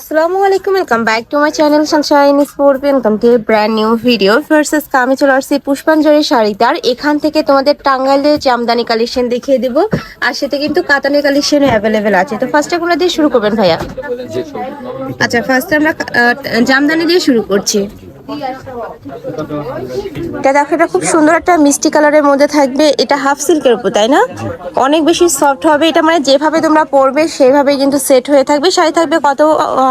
আসসালামু আলাইকুম, welcome back to my channel Sunshine sport. Welcome to brand new video versus আমি চলে আসছি পুষ্পাঞ্জলি শাড়িদার। এখান থেকে তোমাদের টাঙ্গাইলের জামদানি কালেকশন দেখিয়ে দেবো, আর সাথে কিন্তু কাতানি কালেকশনও অ্যাভেলেবেল আছে। তো ফার্স্টে কোনটা দিয়ে শুরু করবেন ভাইয়া? আচ্ছা, ফার্স্টে আমরা জামদানি দিয়ে শুরু করছি। এটা দেখো, এটা খুব সুন্দর একটা মিষ্টি কালারের মধ্যে থাকবে। এটা হাফ সিল্কের উপর, তাই না? অনেক বেশি সফট হবে এটা, মানে যেভাবে তোমরা পরবে সেভাবে কিন্তু সেট হয়ে থাকবে। শাড়ি থাকবে কত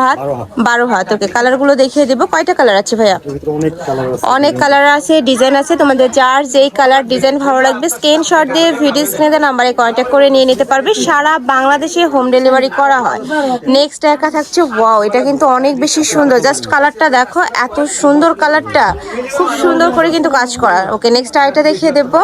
হাত? 12 হাত। ওকে, কালার গুলো দেখিয়ে দেবো। কয়টা কালার আছে ভাইয়া? অনেক কালার আছে, ডিজাইন আছে। তোমাদের যার যেই কালার ডিজাইন ভালো লাগবে স্ক্রিনশট দিয়ে ভিডিও স্ক্রিনে নাম্বারে কন্ট্যাক্ট করে নিয়ে নিতে পারবে। সারা বাংলাদেশে হোম ডেলিভারি করা হয়। নেক্সট একা থাকছে, ওয়াও, এটা কিন্তু অনেক বেশি সুন্দর। জাস্ট কালারটা দেখো, এত সুন্দর কালারটা, খুব সুন্দর করে কিন্তু কাজ করা। ওকে, নেক্সট আইটা দেখিয়ে দেবো।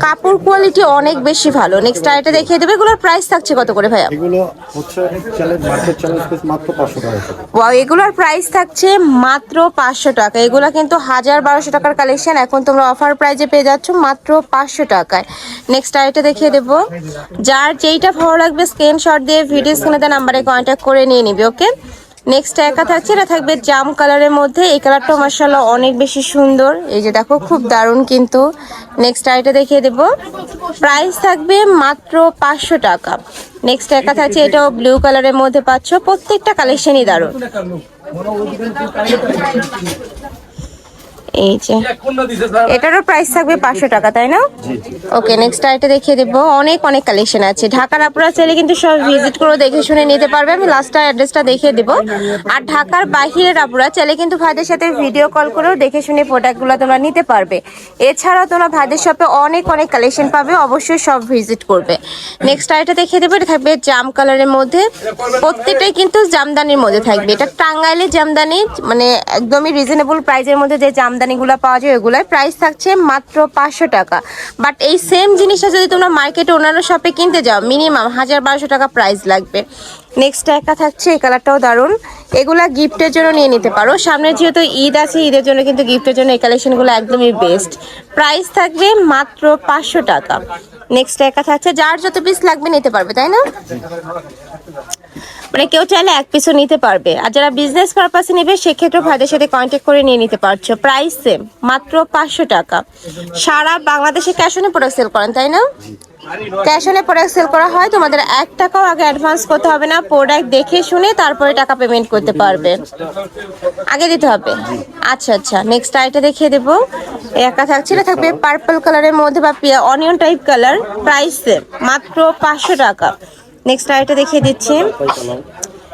কাপড় কোয়ালিটি অনেক বেশি ভালো। নেক্সট আইটা দেখিয়ে দেবে। এগুলোর প্রাইস থাকছে কত করে ভাইয়া? এগুলো হচ্ছে চ্যালেঞ্জ মার্কেট চ্যালেঞ্জ মাত্র 500 টাকা। ওয়াও, এগুলোর প্রাইস থাকছে মাত্র 500 টাকা। এগুলো কিন্তু 1000-1200 টাকার কালেকশন, এখন তোমরা অফার প্রাইজে পেয়ে যাচ্ছ মাত্র 500 টাকায়। নেক্সট আইটা দেখিয়ে দেবো। যার যেইটা ভালো লাগবে স্ক্রিনশট দিয়ে ভিডিও স্ক্রিনে নাম্বারে কন্ট্যাক্ট করে নিয়ে নিবে। ওকে, নেক্সট একা থাকছে, এটা থাকবে জাম কালারের মধ্যে। এই কালারটাও মাশাআল্লাহ অনেক বেশি সুন্দর। এই যে দেখো, খুব দারুণ কিন্তু। নেক্সট আইটা দেখিয়ে দেবো। প্রাইস থাকবে মাত্র 500 টাকা। নেক্সট একা থাকছে, এটাও ব্লু কালারের মধ্যে পাচ্ছ। প্রত্যেকটা কালেকশনই দারুণ। এই যে এটারও প্রাইস থাকবে 500 টাকা, তাই না? ওকে, নেক্সট আইটা দেখিয়ে দেবো। অনেক অনেক কালেকশন আছে। ঢাকার আপনারা চাইলে কিন্তু সব ভিজিট করে দেখে শুনে নিতে পারবে। আমি লাস্টটা অ্যাড্রেসটা দেখিয়ে দেবো। আর ঢাকার বাহিরের আপনারা চাইলে কিন্তু ভাইদের সাথে ভিডিও কল করেও দেখে শুনে প্রোডাক্টগুলো তোমরা নিতে পারবে। এছাড়াও তোমরা ভাইদের শপে অনেক অনেক কালেকশন পাবে, অবশ্যই সব ভিজিট করবে। নেক্সট আইটা দেখিয়ে দেবো। এটা থাকবে জাম কালারের মধ্যে। প্রত্যেকটাই কিন্তু জামদানির মধ্যে থাকবে। এটা টাঙ্গাইলের জামদানি, মানে একদমই রিজনেবল প্রাইসের মধ্যে যে জামদানিগুলো পাওয়া যায় ওগুলোর প্রাইস থাকছে মাত্র 500 টাকা। বাট এই সেম জিনিসটা যদি তোমরা মার্কেটে অন্যান্য শপে কিনতে যাও মিনিমাম 1000-1200 টাকা প্রাইস লাগবে। নেক্সট একা থাকছে, এই কালারটাও দারুণ। এগুলা গিফটের জন্য নিয়ে নিতে পারো। সামনে যেহেতু ঈদ আছে, ঈদের জন্য কিন্তু গিফটের জন্য এই কালেকশনগুলো একদমই বেস্ট। প্রাইস থাকবে মাত্র 500 টাকা। নেক্সট একা থাকছে, যার যত পিস লাগবে নিতে পারবে, তাই না? মানে কেউ চাইলে এক পিসও নিতে পারবে। আর যারা বিজনেস পারপাসে নেবে সেক্ষেত্রে ভাইদের সাথে কন্ট্যাক্ট করে নিয়ে নিতে পারছো। প্রাইস সেম, মাত্র 500 টাকা। সারা বাংলাদেশে ক্যাশ অনে প্রোডাক্ট সেল করেন, তাই না? ক্যাশ অনে প্রোডাক্ট সেল করা হয়। তোমাদের 1 টাকাও আগে অ্যাডভান্স করতে হবে না। প্রোডাক্ট দেখে শুনে তারপরে টাকা পেমেন্ট করতে পারবে। আগে দিতে হবে? আচ্ছা আচ্ছা। নেক্সট আইটা দেখিয়ে দেবো। একা থাকছে, এটা থাকবে পার্পল কালারের মধ্যে বা onion type colour. Price same, মাত্র 500 টাকা। নেক্সট আইটা দেখিয়ে দিচ্ছি।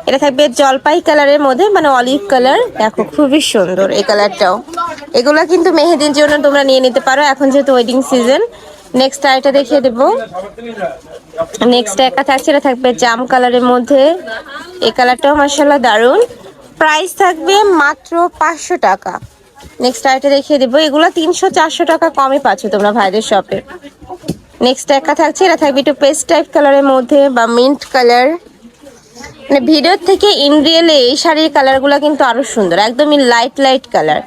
এটা থাকবে জলপাই কালারের মধ্যে, মানে অলিভ কালার। দেখো, খুবই সুন্দর এই কালারটাও। এগুলো কিন্তু মেহেদির জন্য তোমরা নিয়ে নিতে পারো, এখন যেহেতু ওয়েডিং সিজন। নেক্সট আইটা দেখিয়ে দেবো। নেক্সট একা থাকছে, এটা থাকবে জাম কালারের মধ্যে। এই কালারটাও মাশাআল্লাহ দারুণ। প্রাইস থাকবে মাত্র 500 টাকা। নেক্সট আইটা দেখিয়ে দেবো। এগুলো 300-400 টাকা কমে পাচ্ছ তোমরা ভাইদের শপে। নেক্সট একা থাকছে, এটা থাকবে একটু পেস্ট টাইপ কালারের মধ্যে বা মিন্ট কালার। মানে ভিডিওর থেকে ইন রিয়েলে এই শাড়ির কালারগুলো কিন্তু আরো সুন্দর, একদমই লাইট লাইট কালার।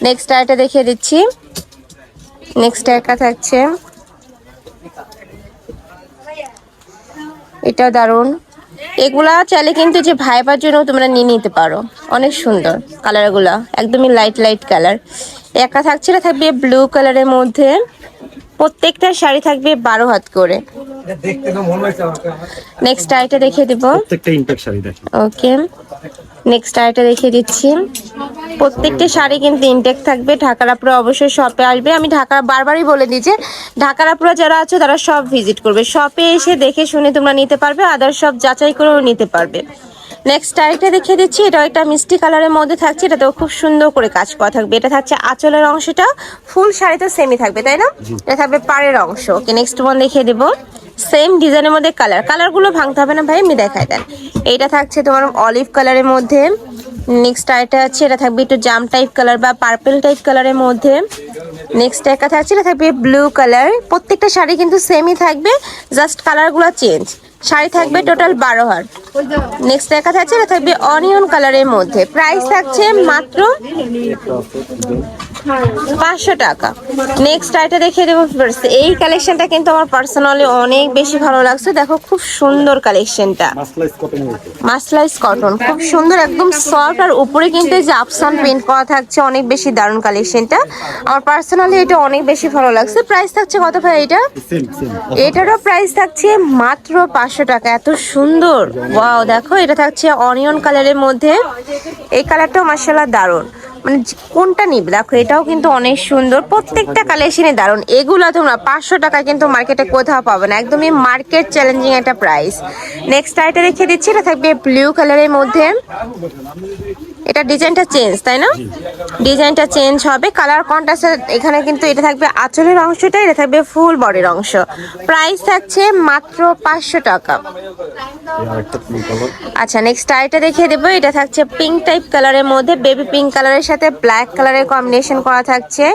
নেক্সট আইটা দেখিয়ে দিচ্ছি। নেক্সট একা থাকছে, এটা দারুন। এগুলা চাইলে কিন্তু যে ভাইবার জন্য তোমরা নিয়ে নিতে পারো, অনেক সুন্দর কালারগুলা, একদমই লাইট লাইট কালার। একা থাকছে, এটা থাকবে ব্লু কালারের মধ্যে। প্রত্যেকটা শাড়ি থাকবে 12 হাত করে। নেক্সট আইটা দেখিয়ে দিব। ওকে, নেক্সট আইটা দেখিয়ে দিচ্ছি। প্রত্যেকটা শাড়ি কিন্তু ইনটেক থাকবে। ঢাকার আপুরা অবশ্যই শপে আসবে। আমি ঢাকার বারবারই বলে দিই যে ঢাকার আপুরা যারা আছে তারা সব ভিজিট করবে। শপে এসে দেখে শুনে তোমরা নিতে পারবে, আদার সব যাচাই করেও নিতে পারবে। নেক্সট আইটা দেখিয়ে দিচ্ছি। এটাও একটা মিষ্টি কালারের মধ্যে থাকছে। এটাতেও খুব সুন্দর করে কাজ করা থাকবে। এটা থাকছে আঁচলের অংশটা, ফুল শাড়িতে সেমই থাকবে, তাই না? এটা থাকবে পাড়ের অংশ। ওকে, নেক্সট ওয়ান দেখিয়ে দেবো। সেম ডিজাইনের মধ্যে কালারগুলো ভাঙতে হবে না ভাই, আমি দেখাই দেন। এইটা থাকছে তোমার অলিভ কালারের মধ্যে। নেক্সট আইটা আছে, এটা থাকবে একটু জাম টাইপ কালার বা পার্পল টাইপ কালারের মধ্যে। নেক্সট একটা থাকছে, এটা থাকবে ব্লু কালার। প্রত্যেকটা শাড়ি কিন্তু সেমই থাকবে, জাস্ট কালারগুলো চেঞ্জ। শাড়ি থাকবে টোটাল 12 হাত। নেক্সট দেখা থাকছে, এটা থাকবে অনিয়ন কালারের মধ্যে। প্রাইস থাকছে মাত্র 500 টাকা। নেক্সট আইটা দেখিয়ে দেবো first। এই কালেকশনটা কিন্তু আমার পার্সোনালি অনেক বেশি ভালো লাগছে, দেখো খুব সুন্দর কালেকশনটা। মাসলাইজ কটনের উপর। মাসলাইজ কটন, খুব সুন্দর, একদম সফট, আর উপরে কিন্তু এই যে আফসান প্রিন্ট করা থাকছে, অনেক বেশি দারুণ কালেকশনটা। আমার পার্সোনালি এটা অনেক বেশি ভালো লাগছে। প্রাইস থাকছে কত ভাই এটা? Same same. এটারও প্রাইস থাকছে মাত্র 500 টাকা। এত সুন্দর, ওয়াও দেখো, এটা থাকছে অনিয়ন কালারের মধ্যে। এই কালারটাও মাশাআল্লাহ দারুণ, মানে কোনটা নিবে দেখো, এটাও কিন্তু অনেক সুন্দর, প্রত্যেকটা কালেকশনে দারুণ। এগুলো তোমরা 500 টাকা কিন্তু মার্কেটে কোথাও পাবে না, একদমই মার্কেট চ্যালেঞ্জিং একটা প্রাইস। নেক্সট আইটা রেখে দিচ্ছি, এটা থাকবে ব্লু কালারের মধ্যে। এটা ডিজাইনটা চেঞ্জ, তাই না? ডিজাইনটা চেঞ্জ হবে, কালার কন্ট্রাস্ট এখানে কিন্তু এটা থাকবে আঁচলের অংশটা, এটা থাকবে ফুল বডির অংশ। প্রাইস থাকছে মাত্র 500 টাকা। আরেকটা পিঙ্ক কালার। আচ্ছা, নেক্সট আইটা দেখিয়ে দেবো, এটা থাকছে পিঙ্ক টাইপ কালারের মধ্যে, বেবি পিঙ্ক কালারের সাথে ব্ল্যাক কালারের কম্বিনেশন করা থাকছে।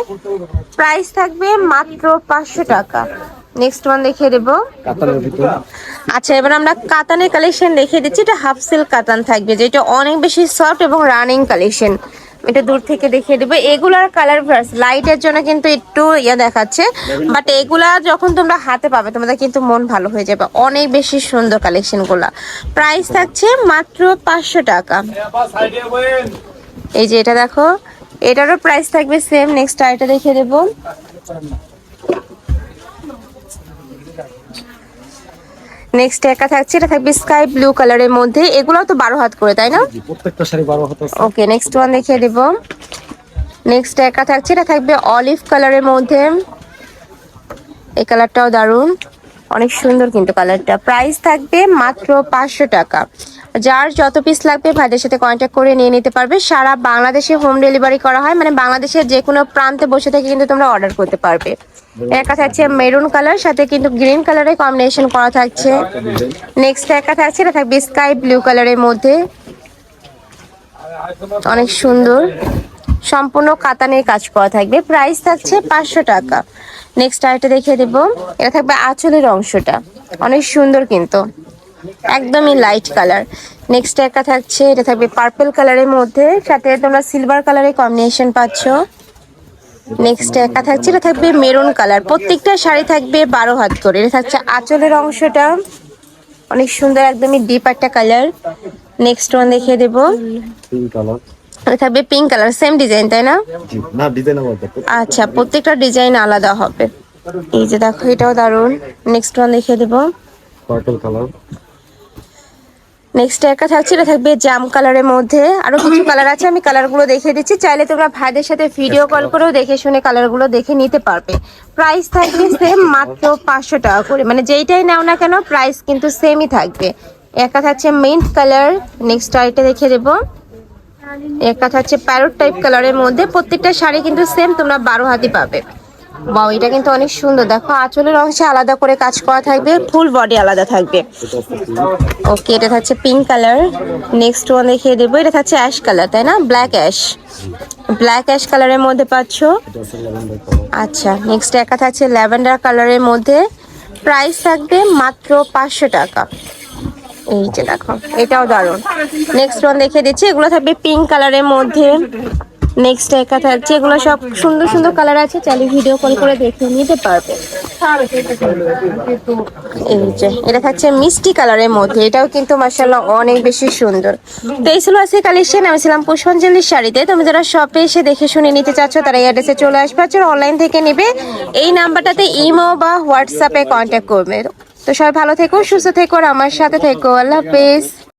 প্রাইস থাকবে মাত্র 500 টাকা। নেক্সট ওয়ান দেখিয়ে দেবো। কাতানের ভিতর। আচ্ছা, এবার আমরা কাতানের কালেকশন দেখিয়ে দিচ্ছি। এটা হাফ সিল্ক কাতান থাকবে, যেটা অনেক বেশি সফট এবং রানিং কালেকশন। এটা দূর থেকে দেখিয়ে দেবো। এগুলার কালার ভার্স লাইটের জন্য কিন্তু একটু দেখাচ্ছে, বাট এগুলা যখন তোমরা হাতে পাবে তোমাদের কিন্তু মন ভালো হয়ে যাবে, অনেক বেশি সুন্দর কালেকশন গুলা। প্রাইস থাকছে মাত্র 500 টাকা। এই যে এটা দেখো, এটারও প্রাইস থাকবে সেম। নেক্সট আইটা দেখিয়ে দেবো। নেক্সট একা থাকছে, এটা থাকবে স্কাই ব্লু কালারের মধ্যে। এগুলো তো 12 হাত করে, তাই না? প্রত্যেকটা শাড়ি 12 হাত আছে। ওকে, নেক্সট ওয়ান দেখিয়ে দেব। নেক্সট একা থাকছে, এটা থাকবে অলিভ কালারের মধ্যে। এই কালারটাও দারুণ, অনেক সুন্দর কিন্তু কালারটা। প্রাইস থাকবে মাত্র 500 টাকা। যার যত পিস লাগবে ভাইদের সাথে কন্ট্যাক্ট করে নিয়ে নিতে পারবে। সারা বাংলাদেশে হোম ডেলিভারি করা হয়, মানে বাংলাদেশের যে কোনো প্রান্তে বসে থেকে কিন্তু তোমরা অর্ডার করতে পারবে। একা থাকছে মেরুন কালার, সাথে কিন্তু গ্রিন কালারের কম্বিনেশন করা থাকছে। নেক্সট একা থাকছে, এটা থাকবে স্কাই ব্লু কালারের মধ্যে, অনেক সুন্দর, সম্পূর্ণ কাতানের কাজ করা থাকবে। প্রাইস থাকছে 500 টাকা। নেক্সট আইটা দেখিয়ে দেবো, এটা থাকবে আঁচলের অংশটা, অনেক সুন্দর কিন্তু, একদমই লাইট কালার। নেক্সট একা থাকছে, এটা থাকবে পার্পল কালারের মধ্যে, সাথে তোমরা সিলভার কালারের কম্বিনেশন পাচ্ছ। নেক্সট একা থাকছে, এটা থাকবে মেরুন কালার। প্রত্যেকটা শাড়ি থাকবে 12 হাত করে। এটা থাকছে আঁচলের অংশটা, অনেক সুন্দর, একদমই ডিপ একটা কালার। নেক্সট ওয়ান দেখিয়ে দেবো, পিঙ্ক কালার। এটা থাকবে পিঙ্ক কালার, সেম ডিজাইন তাই না? জি না, ডিজাইন আলাদা। আচ্ছা, প্রত্যেকটা ডিজাইন আলাদা হবে। এই যে দেখো, এটাও দারুণ। নেক্সট ওয়ান দেখিয়ে দেবো। Purple colour. নেক্সট একা থাকছে, এটা থাকবে জাম কালারের মধ্যে। আরো কিছু কালার আছে, আমি কালারগুলো দেখিয়ে দিচ্ছি, চাইলে তোমরা ভাইদের সাথে ভিডিও কল করেও দেখে শুনে কালারগুলো দেখে নিতে পারবে। প্রাইস থাকবে সেম, মাত্র 500 টাকা করে, মানে যেইটাই নাও না কেন প্রাইস কিন্তু সেমই থাকবে। একা থাকছে মিন্ট কালার। নেক্সট আইটা দেখিয়ে দেবো, একটা থাকছে প্যারট টাইপ কালারের মধ্যে। প্রত্যেকটা শাড়ি কিন্তু সেম, তোমরা 12 হাতই পাবে। বাও, এটা কিন্তু অনেক সুন্দর, দেখো আঁচলের অংশে আলাদা করে কাজ করা থাকবে, ফুল বডি আলাদা থাকবে। ওকে, এটা থাকছে পিঙ্ক কালার। নেক্সট ওয়ান দেখিয়ে দেবো, এটা থাকছে অ্যাশ কালার, তাই না? ব্ল্যাক অ্যাশ, ব্ল্যাক অ্যাশ কালারের মধ্যে পাচ্ছ। আচ্ছা, নেক্সট একা থাকছে ল্যাভেন্ডার কালারের মধ্যে। প্রাইস থাকবে মাত্র 500 টাকা। এই যে দেখো, এটাও দারুণ। নেক্সট ওয়ান দেখিয়ে দিচ্ছি, এগুলো থাকবে পিঙ্ক কালারের মধ্যে। নেক্সট একা থাকছে, এগুলো সব সুন্দর সুন্দর কালার আছে, চাইলে ভিডিও কল করে দেখে নিতে পারবে। এই যে এটা থাকছে মিষ্টি কালারের মধ্যে, এটাও কিন্তু মাশাআল্লাহ অনেক বেশি সুন্দর। তো এই ছিল আজকে কালেকশন। আমি ছিলাম পুষ্পাঞ্জলির শাড়িতে। তুমি যারা শপে এসে দেখে শুনে নিতে চাচ্ছ তারা এই অ্যাড্রেসে চলে আসবে, আর অনলাইন থেকে নেবে এই নাম্বারটাতে ইমো বা হোয়াটসঅ্যাপে কন্ট্যাক্ট করবে। তো সবাই ভালো থেকো, সুস্থ থেকো, আর আমার সাথে থেকো। আল্লাহ হাফেজ।